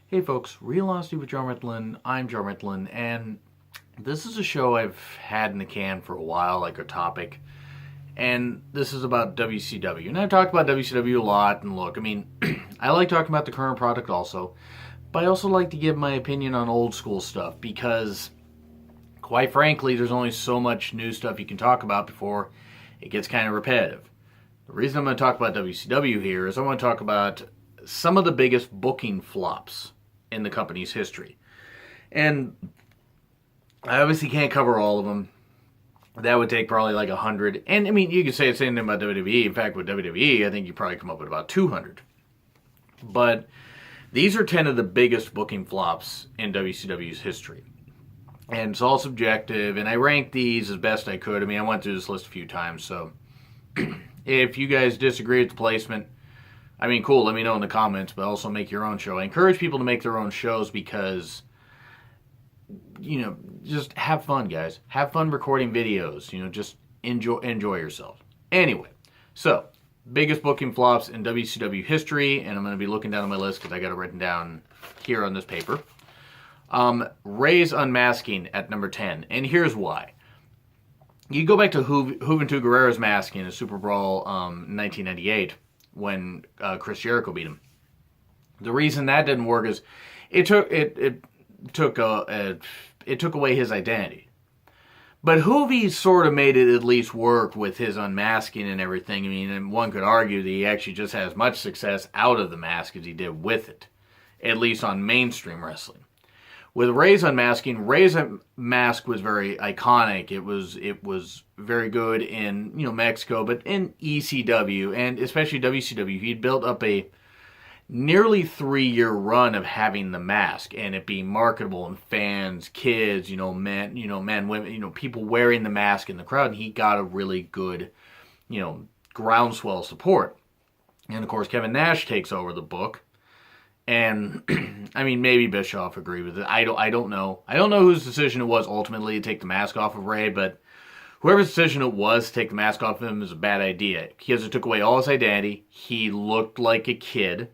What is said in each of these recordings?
Hey folks, Real Honesty with John Ritlin. I'm John Ritlin, and this is a show I've had in the can for a while, like a topic. And this is about WCW. And I've talked about WCW a lot, and look, I like talking about the current product also, but I also like to give my opinion on old school stuff because, quite frankly, there's only so much new stuff you can talk about before it gets kind of repetitive. The reason I'm going to talk about WCW here is I want to talk about some of the biggest booking flops in the company's history. And I obviously can't cover all of them. That would take probably like 100. And you could say the same thing about WWE. In fact, with WWE, I think you probably come up with about 200. But these are 10 of the biggest booking flops in WCW's history. And it's all subjective, and I ranked these as best I could. I went through this list a few times, so if you guys disagree with the placement, cool, let me know in the comments, but also make your own show. I encourage people to make their own shows because, just have fun, guys. Have fun recording videos. Just enjoy yourself. Anyway, so, biggest booking flops in WCW history, and I'm going to be looking down on my list because I got it written down here on this paper. Ray's unmasking at number 10, and here's why. You go back to Juventud Guerreros Mask in a Super Brawl 1998 when Chris Jericho beat him. The reason that didn't work is it took away his identity. But Hoovy sort of made it at least work with his unmasking and everything. And one could argue that he actually just has as much success out of the mask as he did with it, at least on mainstream wrestling. With Ray's unmasking, Ray's mask was very iconic. It was very good in Mexico, but in ECW and especially WCW, he'd built up a nearly 3-year run of having the mask and it being marketable and fans, kids, men, women, people wearing the mask in the crowd, and he got a really good, groundswell support. And of course, Kevin Nash takes over the book. And, maybe Bischoff agreed with it. I don't know. I don't know whose decision it was ultimately to take the mask off of Ray, but whoever's decision it was to take the mask off of him is a bad idea. Because it took away all his identity. He looked like a kid.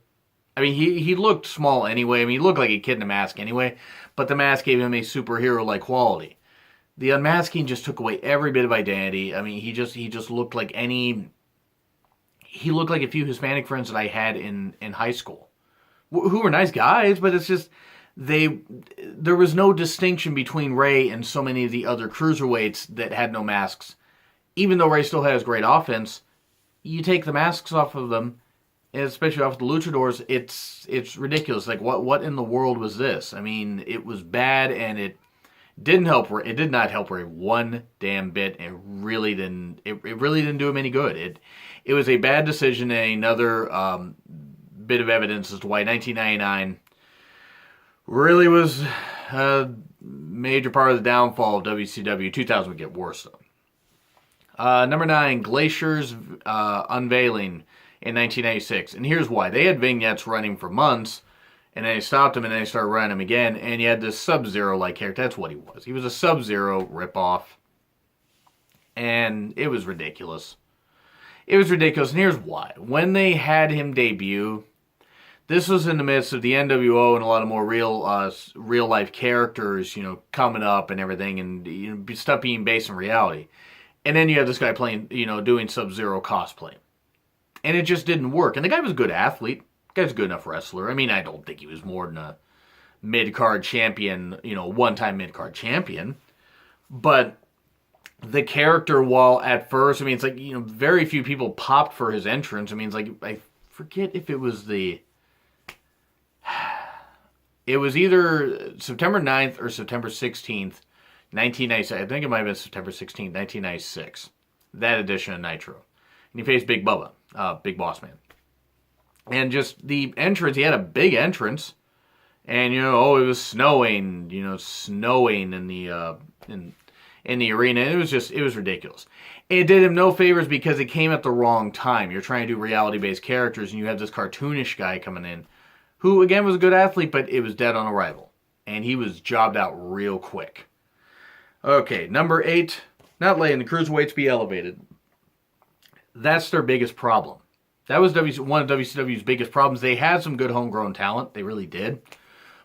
He looked small anyway. He looked like a kid in a mask anyway. But the mask gave him a superhero-like quality. The unmasking just took away every bit of identity. He just looked like he looked like a few Hispanic friends that I had in high school, who were nice guys, but it's just there was no distinction between Ray and so many of the other cruiserweights that had no masks. Even though Ray still has great offense, you take the masks off of them, and especially off the luchadors, it's ridiculous. Like what in the world was this? It was bad, and it didn't help. It did not help Ray one damn bit. It really didn't. It really didn't do him any good. It was a bad decision, and another bit of evidence as to why 1999 really was a major part of the downfall of WCW. 2000 would get worse though. Number 9, Glacier's unveiling in 1996, and here's why. They had vignettes running for months, and then they stopped them, and then they started running them again, and you had this Sub-Zero like character. That's what he was. He was a Sub-Zero ripoff, and it was ridiculous. It was ridiculous, and here's why. When they had him debut, this was in the midst of the NWO and a lot of more real life characters, coming up and everything, and stuff being based in reality. And then you have this guy playing, doing Sub-Zero cosplay, and it just didn't work. And the guy was a good athlete. The guy's a good enough wrestler. I don't think he was more than a mid-card champion, one-time mid-card champion. But the character, while at first, it's like, very few people popped for his entrance. It's like, I forget if it was it was either September 9th or September 16th, 1996. I think it might have been September 16th, 1996. That edition of Nitro. And he faced Big Bubba, Big Boss Man. And just the entrance, he had a big entrance. And, it was snowing, snowing in the arena. And it was ridiculous. It did him no favors because it came at the wrong time. You're trying to do reality-based characters, and you have this cartoonish guy coming in, who, again, was a good athlete, but it was dead on arrival. And he was jobbed out real quick. Okay, number 8, not letting the cruiserweights be elevated. That's their biggest problem. That was one of WCW's biggest problems. They had some good homegrown talent. They really did.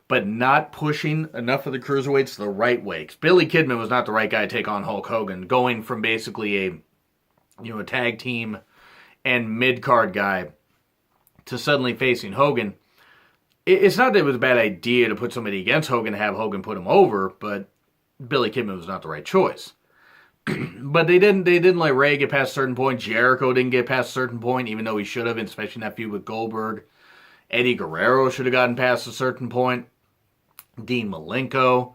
but not pushing enough of the cruiserweights the right way. 'Cause Billy Kidman was not the right guy to take on Hulk Hogan, going from basically a tag team and mid-card guy to suddenly facing Hogan. It's not that it was a bad idea to put somebody against Hogan and have Hogan put him over, but Billy Kidman was not the right choice. But they didn't let Ray get past a certain point. Jericho didn't get past a certain point, even though he should have, especially in that feud with Goldberg. Eddie Guerrero should have gotten past a certain point. Dean Malenko.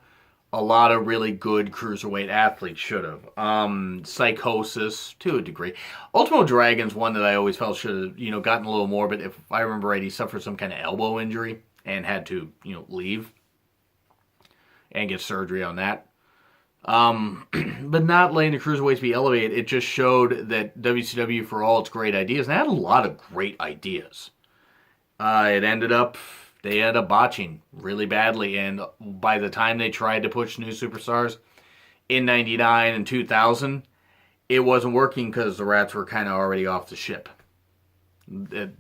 A lot of really good cruiserweight athletes should have. Psychosis, to a degree. Ultimo Dragon's one that I always felt should have, gotten a little more, but if I remember right, he suffered some kind of elbow injury and had to, leave and get surgery on that. But not letting the cruiserweights be elevated, it just showed that WCW, for all its great ideas, and they had a lot of great ideas. They ended up botching really badly, and by the time they tried to push new superstars in 99 and 2000, it wasn't working because the Rats were kind of already off the ship. The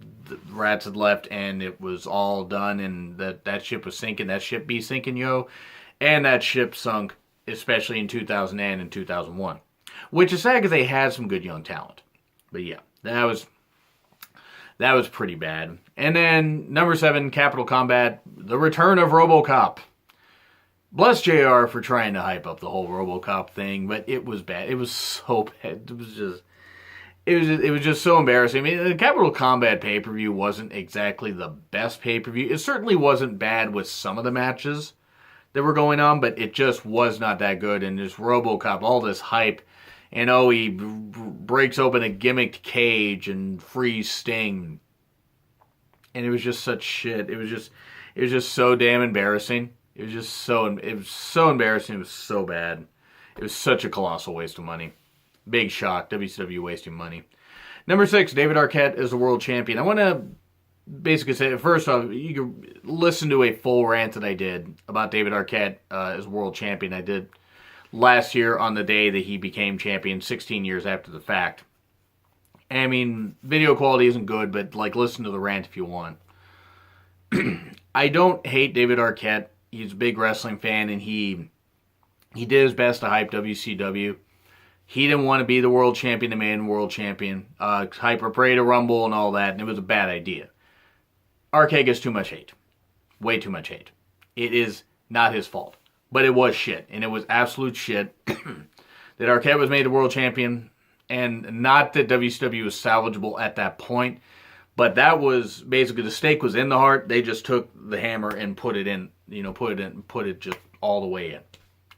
Rats had left, and it was all done, and that ship was sinking. That ship be sinking, yo. And that ship sunk, especially in 2000 and 2001. Which is sad because they had some good young talent. But yeah, that was pretty bad. And then, number 7, Capital Combat, the return of RoboCop. Bless JR for trying to hype up the whole RoboCop thing, but it was bad. It was so bad. It was just so embarrassing. I mean, the Capital Combat pay-per-view wasn't exactly the best pay-per-view. It certainly wasn't bad with some of the matches that were going on, but it just was not that good. And this RoboCop, all this hype, and he breaks open a gimmicked cage and frees Sting. And it was just such shit. It was just so damn embarrassing. It was so embarrassing. It was so bad. It was such a colossal waste of money. Big shock. WCW wasting money. Number 6, David Arquette is the world champion. I want to basically say, first off, you can listen to a full rant that I did about David Arquette as world champion. I did last year on the day that he became champion, 16 years after the fact. I mean, video quality isn't good, but listen to the rant if you want. I don't hate David Arquette. He's a big wrestling fan, and he did his best to hype WCW. He didn't want to be the world champion, the man world champion, hype or pray to Rumble and all that, and it was a bad idea. Arquette gets too much hate. Way too much hate. It is not his fault. But it was shit, and it was absolute shit that Arquette was made the world champion. And not that WCW was salvageable at that point, but that was basically the stake was in the heart. They just took the hammer and put it just all the way in.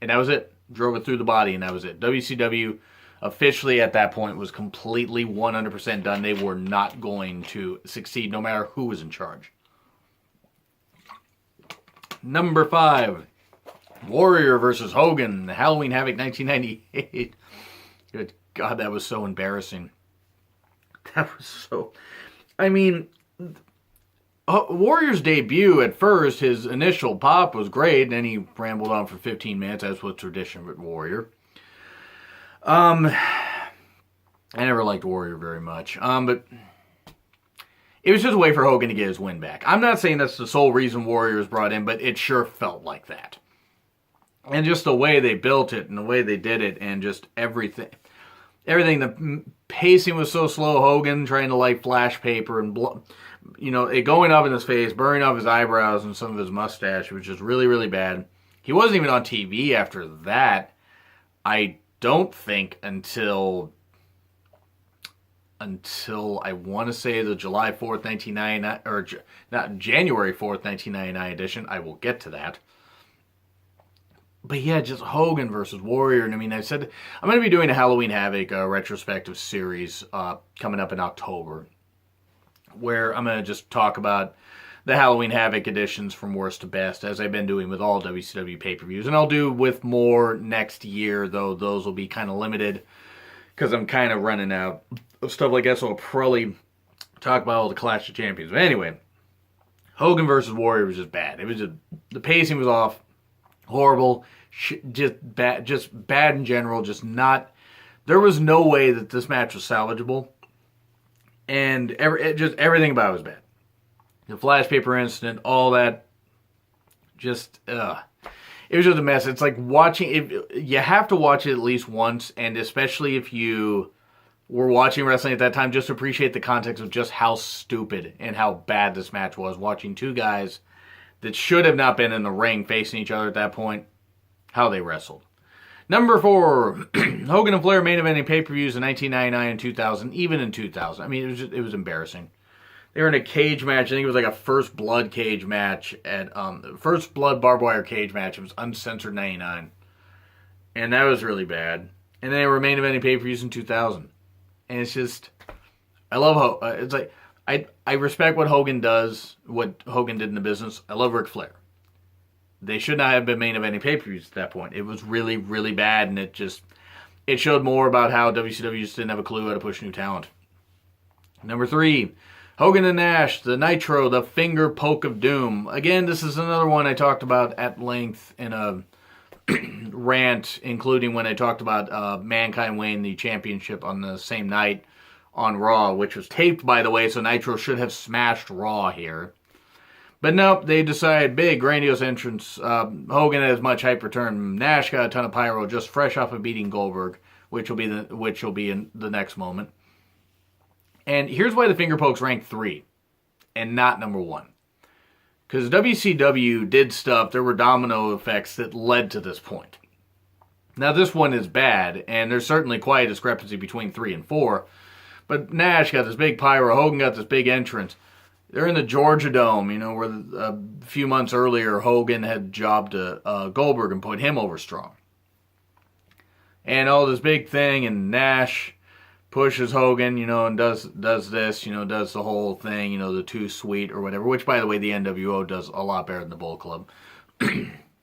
And that was it. Drove it through the body, and that was it. WCW officially at that point was completely 100% done. They were not going to succeed no matter who was in charge. Number 5, Warrior versus Hogan, Halloween Havoc 1998. Good God, that was so embarrassing. Warrior's debut, at first, his initial pop was great, and then he rambled on for 15 minutes, as was tradition with Warrior. I never liked Warrior very much. But it was just a way for Hogan to get his win back. I'm not saying that's the sole reason Warrior was brought in, but it sure felt like that. And just the way they built it, and the way they did it, and just everything. The pacing was so slow. Hogan trying to flash paper and it going up in his face, burning off his eyebrows and some of his mustache. It was just really, really bad. He wasn't even on TV after that. I don't think until I want to say the July 4th, 1999, or not January 4th, 1999 edition. I will get to that. But yeah, just Hogan versus Warrior. And I mean, I said I'm going to be doing a Halloween Havoc retrospective series coming up in October, where I'm going to just talk about the Halloween Havoc editions from worst to best, as I've been doing with all WCW pay-per-views. And I'll do with more next year, though those will be kind of limited, because I'm kind of running out of stuff like that, so I'll probably talk about all the Clash of Champions. But anyway, Hogan versus Warrior was just bad. It was just, the pacing was off. Horrible, just bad in general, just not, there was no way that this match was salvageable, and everything about it was bad. The flash paper incident, all that, Just, it was just a mess. It's like watching, you have to watch it at least once, and especially if you were watching wrestling at that time, just appreciate the context of just how stupid and how bad this match was. Watching two guys that should have not been in the ring facing each other at that point, how they wrestled. Number 4, Hogan and Flair main eventing pay-per-views in 1999 and 2000, even in 2000. I mean, it was embarrassing. They were in a cage match. I think it was like a First Blood cage match at First Blood barbed wire cage match. It was uncensored 99, and that was really bad. And they were main eventing pay-per-views in 2000, and it's just, I love it's like I respect what Hogan does, what Hogan did in the business. I love Ric Flair. They should not have been main eventing pay-per-views at that point. It was really, really bad, and it showed more about how WCW just didn't have a clue how to push new talent. Number 3. Hogan and Nash, the Nitro, the finger poke of doom. Again, this is another one I talked about at length in a rant, including when I talked about Mankind winning the championship on the same night on Raw, which was taped, by the way, so Nitro should have smashed Raw here. But nope, they decided big, grandiose entrance. Hogan had as much hype return. Nash got a ton of pyro, just fresh off of beating Goldberg, which will be in the next moment. And here's why the finger pokes ranked 3 and not number 1. Because WCW did stuff, there were domino effects that led to this point. Now this one is bad, and there's certainly quite a discrepancy between 3 and 4. But Nash got this big pyro, Hogan got this big entrance. They're in the Georgia Dome, where a few months earlier Hogan had jobbed Goldberg and put him over strong. And all this big thing, and Nash pushes Hogan, and does this, does the whole thing, the too sweet or whatever, which, by the way, the NWO does a lot better than the Bullet Club.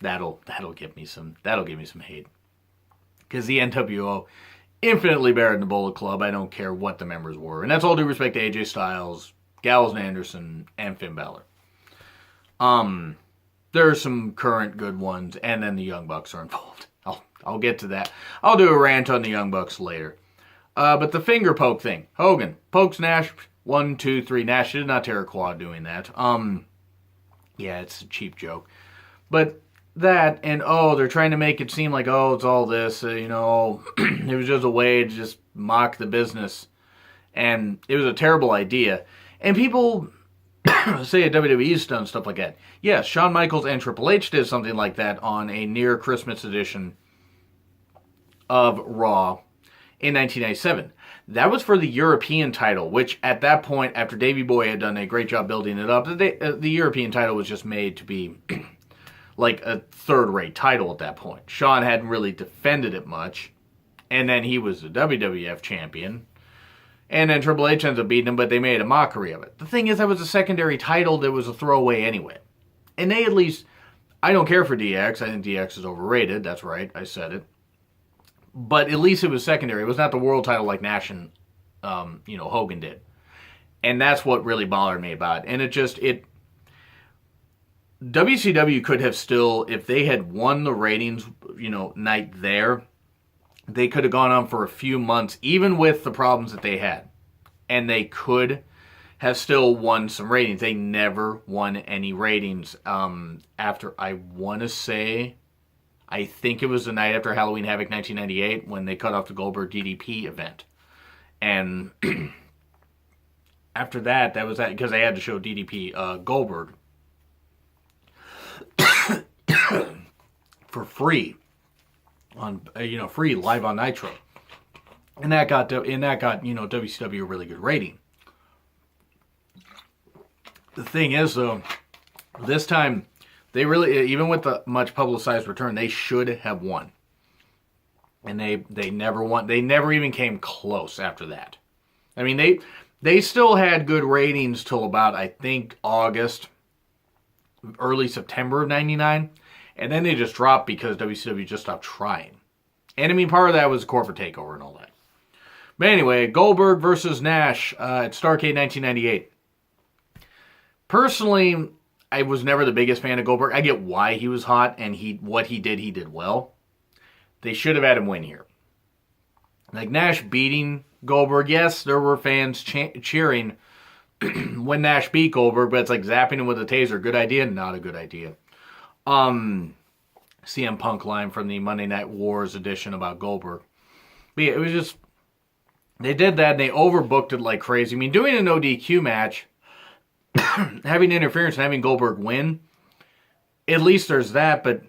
that'll give me some hate. Because the NWO, infinitely better than the Bullet Club. I don't care what the members were. And that's all due respect to AJ Styles, Gallows and Anderson, and Finn Balor. There are some current good ones, and then the Young Bucks are involved. I'll get to that. I'll do a rant on the Young Bucks later. But the finger poke thing. Hogan pokes Nash. 1, 2, 3. Nash did not tear a quad doing that. Yeah, it's a cheap joke. But that, and they're trying to make it seem like, it's all this, it was just a way to just mock the business. And it was a terrible idea. And people say at WWE's done stuff like that. Yes, Shawn Michaels and Triple H did something like that on a near Christmas edition of Raw in 1997. That was for the European title, which at that point, after Davey Boy had done a great job building it up, the European title was just made to be like a third-rate title at that point. Shawn hadn't really defended it much, and then he was the WWF champion. And then Triple H ends up beating him, but they made a mockery of it. The thing is, that was a secondary title that was a throwaway anyway. And they at least, I don't care for DX. I think DX is overrated. That's right. I said it. But at least it was secondary. It was not the world title like Nash and, Hogan did. And that's what really bothered me about it. And WCW could have still, if they had won the ratings, night there, they could have gone on for a few months, even with the problems that they had. And they could have still won some ratings. They never won any ratings after, I want to say, I think it was the night after Halloween Havoc 1998 when they cut off the Goldberg DDP event. And after that was that, because they had to show DDP Goldberg for free. On free live on Nitro, and that got WCW a really good rating. The thing is, though, this time they really, even with the much publicized return, they should have won, and they never won. They never even came close after that. I mean, they still had good ratings till about, I think, August, early September of '99. And then they just dropped because WCW just stopped trying. And I mean, part of that was corporate takeover and all that. But anyway, Goldberg versus Nash at Starrcade 1998. Personally, I was never the biggest fan of Goldberg. I get why he was hot, and what he did well. They should have had him win here. Like Nash beating Goldberg, yes, there were fans cheering when Nash beat Goldberg, but it's like zapping him with a taser. Good idea? Not a good idea. CM Punk line from the Monday Night Wars edition about Goldberg. But yeah, it was just, they did that and they overbooked it like crazy. I mean, doing an ODQ match, having interference and having Goldberg win, at least there's that. But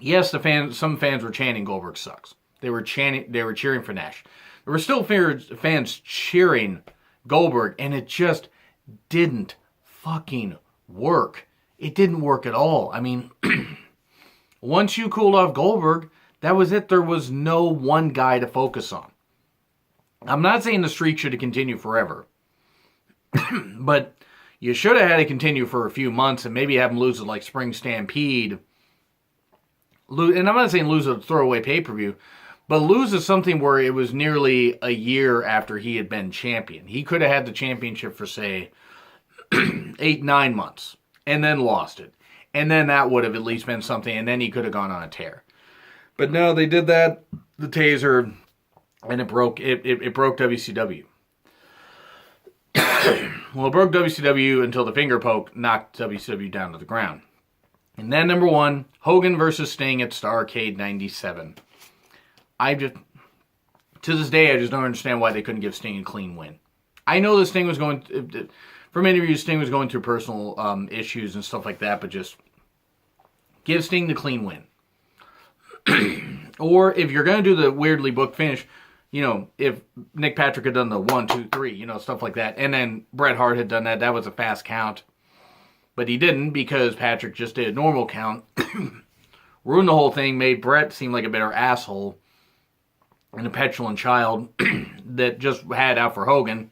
yes, some fans were chanting Goldberg sucks. They were cheering for Nash. There were still fans cheering Goldberg, and it just didn't fucking work. It didn't work at all. I mean, once you cooled off Goldberg, that was it. There was no one guy to focus on. I'm not saying the streak should have continued forever, but you should have had it continue for a few months and maybe have him lose it like Spring Stampede. And I'm not saying lose a throwaway pay-per-view, but lose is something where it was nearly a year after he had been champion. He could have had the championship for, say, 8-9 months, and then lost it. And then that would have at least been something, and then he could have gone on a tear. But no, they did that, the taser, and it broke WCW. Well, it broke WCW until the finger poke knocked WCW down to the ground. And then number 1, Hogan versus Sting at Starrcade 97. To this day, I just don't understand why they couldn't give Sting a clean win. I know that Sting was from interviews, Sting was going through personal issues and stuff like that, but just give Sting the clean win. Or if you're going to do the weirdly booked finish, if Nick Patrick had done the 1, 2, 3, stuff like that, and then Bret Hart had done that, that was a fast count. But he didn't because Patrick just did a normal count. Ruined the whole thing, made Bret seem like a better asshole and a petulant child that just had out for Hogan.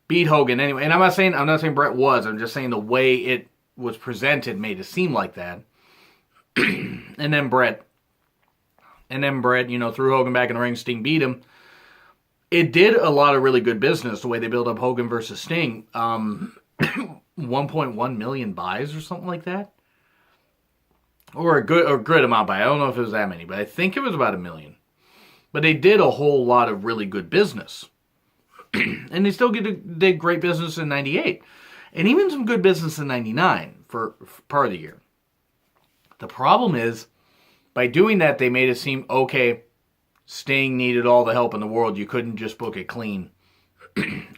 Beat Hogan anyway. And I'm not saying Bret was. I'm just saying the way it was presented made it seem like that. and then Bret, threw Hogan back in the ring. Sting beat him. It did a lot of really good business the way they built up Hogan versus Sting. 1.1 million buys or something like that. Or a good amount by. I don't know if it was that many, but I think it was about 1 million. But they did a whole lot of really good business. And they still did great business in 98. And even some good business in 99 for part of the year. The problem is, by doing that, they made it seem, okay, Sting needed all the help in the world. You couldn't just book it clean.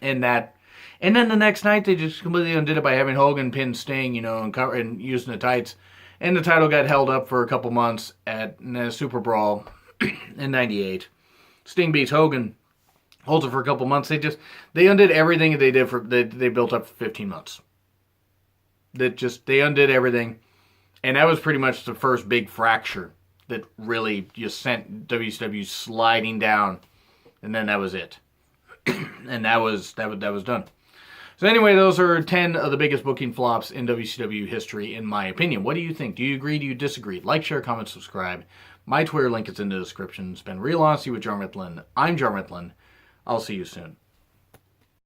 And then the next night, they just completely undid it by having Hogan pin Sting, and using the tights. And the title got held up for a couple months at a Super Brawl in 98. Sting beats Hogan, holds it for a couple months. They undid everything that they did they built up for 15 months. They undid everything. And that was pretty much the first big fracture that really just sent WCW sliding down. And then that was it. And that was done. So anyway, those are 10 of the biggest booking flops in WCW history, in my opinion. What do you think? Do you agree? Do you disagree? Like, share, comment, subscribe. My Twitter link is in the description. It's been Real Honesty with John Ritlin. I'm John Ritlin. I'll see you soon.